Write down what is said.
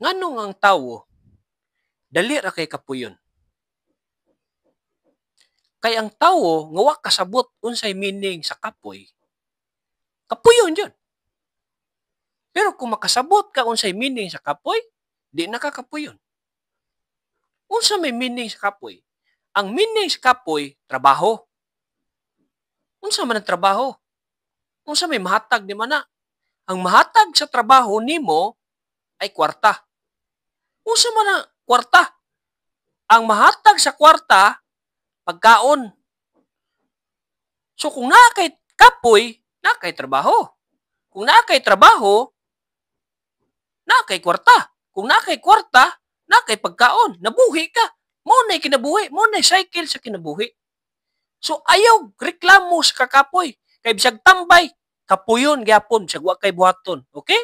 Nganong ang tawo dali ra kay kapuyon? Kay ang tawo nga wa kasabot unsay meaning sa kapoy, kapuyon yun. Pero kung makasabot ka unsay meaning sa kapoy, di na ka kapuyon. Unsa may meaning sa kapoy? Ang meaning sa kapoy, trabaho. Unsa man ang trabaho? Unsa may mahatag di man na? Ang mahatag sa trabaho nimo ay kwarta. Unsa man ang kwarta? Ang mahatag sa kwarta, pagkaon. So kung naa kay kapoy, naa kay trabaho. Kung naa kay trabaho, naa kay kwarta. Kung naa kay kwarta, naa kay pagkaon. Nabuhi ka. Mo na kinabuhi, mo na cycle sa kinabuhi. So ayaw reklamo sa kakapoy. Kay bisag tambay, kapuyon gyapon bisag wa kay buhaton. Okay?